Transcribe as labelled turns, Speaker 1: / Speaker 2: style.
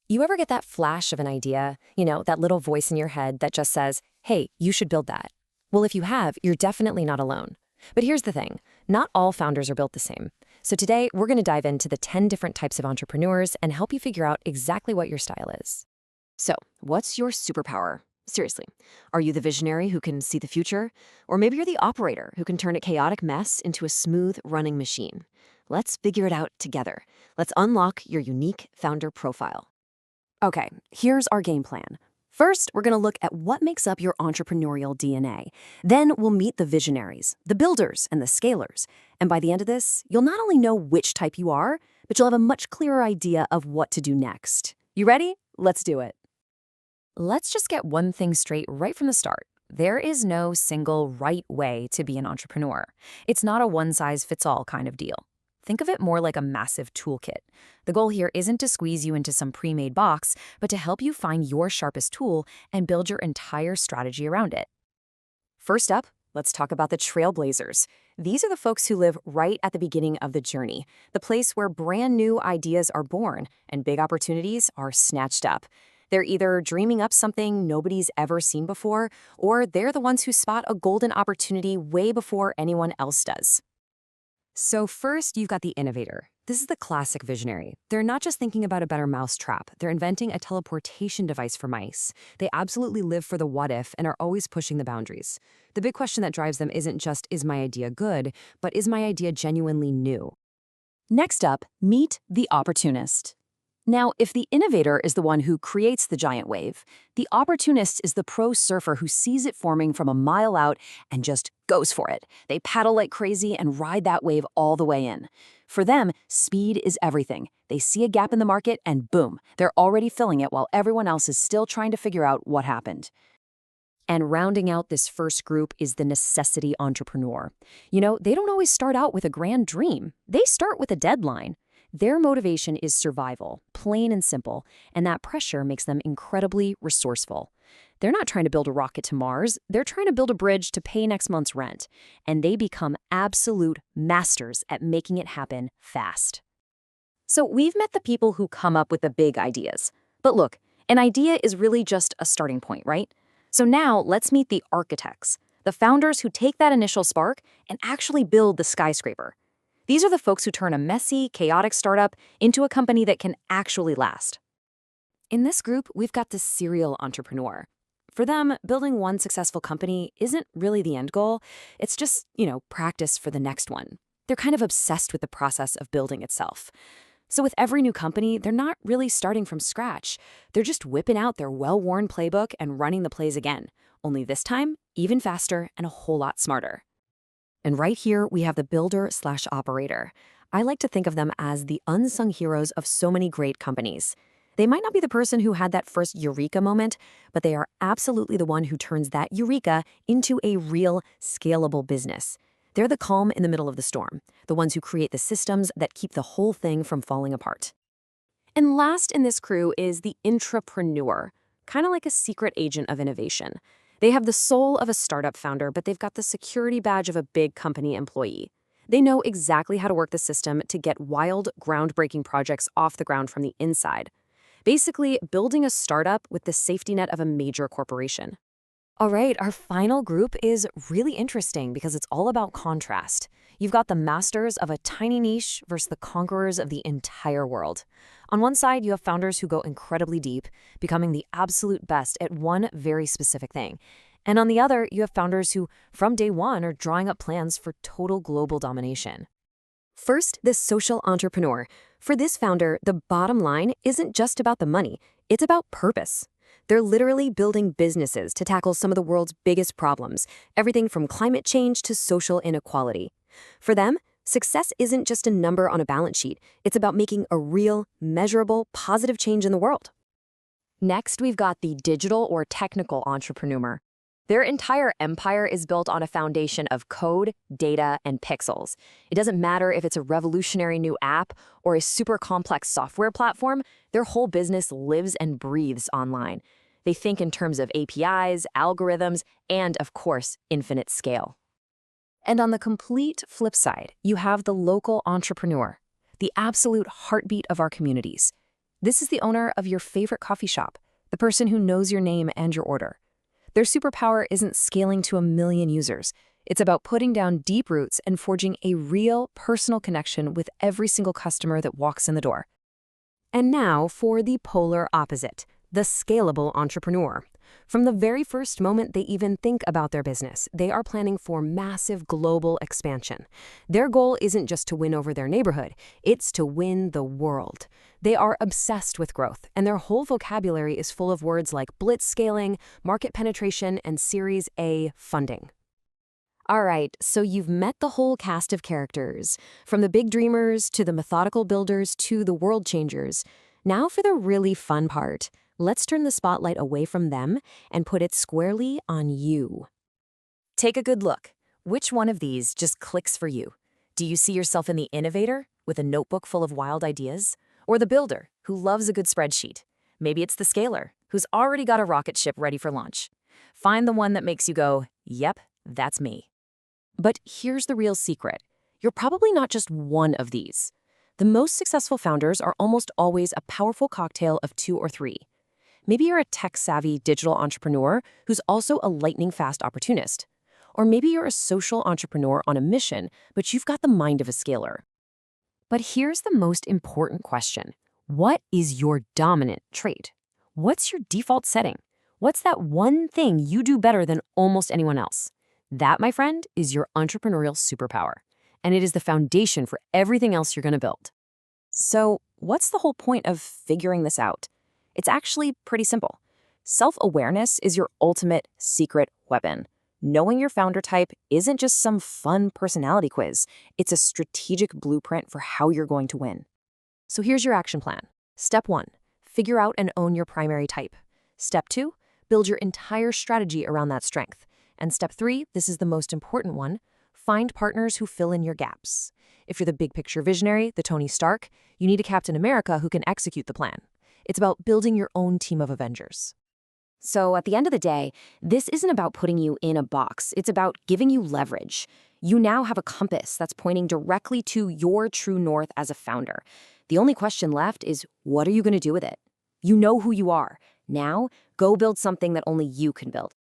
Speaker 1: You ever get that flash of an idea, that little voice in your head that just says, hey, you should build that? Well, if you have, you're definitely not alone. But here's the thing, not all founders are built the same. So today, we're going to dive into the 10 different types of entrepreneurs and help you figure out exactly what your style is. So, what's your superpower? Seriously, are you the visionary who can see the future? Or maybe you're the operator who can turn a chaotic mess into a smooth running machine. Let's figure it out together. Let's unlock your unique founder profile. Okay, here's our game plan. First, we're going to look at what makes up your entrepreneurial DNA. Then we'll meet the visionaries, the builders, and the scalers. And by the end of this, you'll not only know which type you are, but you'll have a much clearer idea of what to do next. You ready? Let's do it. Let's just get one thing straight right from the start. There is no single right way to be an entrepreneur. It's not a one-size-fits-all kind of deal. Think of it more like a massive toolkit. The goal here isn't to squeeze you into some pre-made box, but to help you find your sharpest tool and build your entire strategy around it. First up, let's talk about the trailblazers. These are the folks who live right at the beginning of the journey, the place where brand new ideas are born and big opportunities are snatched up. They're either dreaming up something nobody's ever seen before, or they're the ones who spot a golden opportunity way before anyone else does. So first, you've got the innovator. This is the classic visionary. They're not just thinking about a better mousetrap. They're inventing a teleportation device for mice. They absolutely live for the what if and are always pushing the boundaries. The big question that drives them isn't just, is my idea good, but is my idea genuinely new? Next up, meet the opportunist. Now, if the innovator is the one who creates the giant wave, the opportunist is the pro surfer who sees it forming from a mile out and just goes for it. They paddle like crazy and ride that wave all the way in. For them, speed is everything. They see a gap in the market and boom, they're already filling it while everyone else is still trying to figure out what happened. And rounding out this first group is the necessity entrepreneur. They don't always start out with a grand dream. They start with a deadline. Their motivation is survival, plain and simple, and that pressure makes them incredibly resourceful. They're not trying to build a rocket to Mars, they're trying to build a bridge to pay next month's rent, and they become absolute masters at making it happen fast. So we've met the people who come up with the big ideas. But look, an idea is really just a starting point, right? So now let's meet the architects, the founders who take that initial spark and actually build the skyscraper. These are the folks who turn a messy, chaotic startup into a company that can actually last. In this group, we've got the serial entrepreneur. For them, building one successful company isn't really the end goal. It's just, practice for the next one. They're kind of obsessed with the process of building itself. So with every new company, they're not really starting from scratch. They're just whipping out their well-worn playbook and running the plays again, only this time, even faster and a whole lot smarter. And right here, we have the builder/operator. I like to think of them as the unsung heroes of so many great companies. They might not be the person who had that first eureka moment, but they are absolutely the one who turns that eureka into a real, scalable business. They're the calm in the middle of the storm, the ones who create the systems that keep the whole thing from falling apart. And last in this crew is the intrapreneur, kind of like a secret agent of innovation. They have the soul of a startup founder, but they've got the security badge of a big company employee. They know exactly how to work the system to get wild, groundbreaking projects off the ground from the inside. Basically, building a startup with the safety net of a major corporation. All right, our final group is really interesting because it's all about contrast. You've got the masters of a tiny niche versus the conquerors of the entire world. On one side, you have founders who go incredibly deep, becoming the absolute best at one very specific thing. And on the other, you have founders who, from day one, are drawing up plans for total global domination. First, the social entrepreneur. For this founder, the bottom line isn't just about the money, it's about purpose. They're literally building businesses to tackle some of the world's biggest problems, everything from climate change to social inequality. For them, success isn't just a number on a balance sheet. It's about making a real, measurable, positive change in the world. Next, we've got the digital or technical entrepreneur. Their entire empire is built on a foundation of code, data, and pixels. It doesn't matter if it's a revolutionary new app or a super complex software platform, their whole business lives and breathes online. They think in terms of APIs, algorithms, and, of course, infinite scale. And on the complete flip side, you have the local entrepreneur, the absolute heartbeat of our communities. This is the owner of your favorite coffee shop, the person who knows your name and your order. Their superpower isn't scaling to 1 million users. It's about putting down deep roots and forging a real, personal connection with every single customer that walks in the door. And now for the polar opposite, the scalable entrepreneur. From the very first moment they even think about their business, they are planning for massive global expansion. Their goal isn't just to win over their neighborhood, it's to win the world. They are obsessed with growth, and their whole vocabulary is full of words like blitz scaling, market penetration, and Series A funding. All right, so you've met the whole cast of characters, from the big dreamers to the methodical builders to the world changers. Now for the really fun part. Let's turn the spotlight away from them and put it squarely on you. Take a good look. Which one of these just clicks for you? Do you see yourself in the innovator, with a notebook full of wild ideas? Or the builder, who loves a good spreadsheet? Maybe it's the scaler, who's already got a rocket ship ready for launch. Find the one that makes you go, yep, that's me. But here's the real secret. You're probably not just one of these. The most successful founders are almost always a powerful cocktail of 2 or 3. Maybe you're a tech-savvy digital entrepreneur who's also a lightning-fast opportunist. Or maybe you're a social entrepreneur on a mission, but you've got the mind of a scaler. But here's the most important question. What is your dominant trait? What's your default setting? What's that one thing you do better than almost anyone else? That, my friend, is your entrepreneurial superpower. And it is the foundation for everything else you're going to build. So, what's the whole point of figuring this out? It's actually pretty simple. Self-awareness is your ultimate secret weapon. Knowing your founder type isn't just some fun personality quiz. It's a strategic blueprint for how you're going to win. So here's your action plan. Step 1, figure out and own your primary type. Step 2, build your entire strategy around that strength. And step 3, this is the most important one, find partners who fill in your gaps. If you're the big picture visionary, the Tony Stark, you need a Captain America who can execute the plan. It's about building your own team of Avengers. So at the end of the day, this isn't about putting you in a box. It's about giving you leverage. You now have a compass that's pointing directly to your true north as a founder. The only question left is, what are you going to do with it? You know who you are. Now, go build something that only you can build.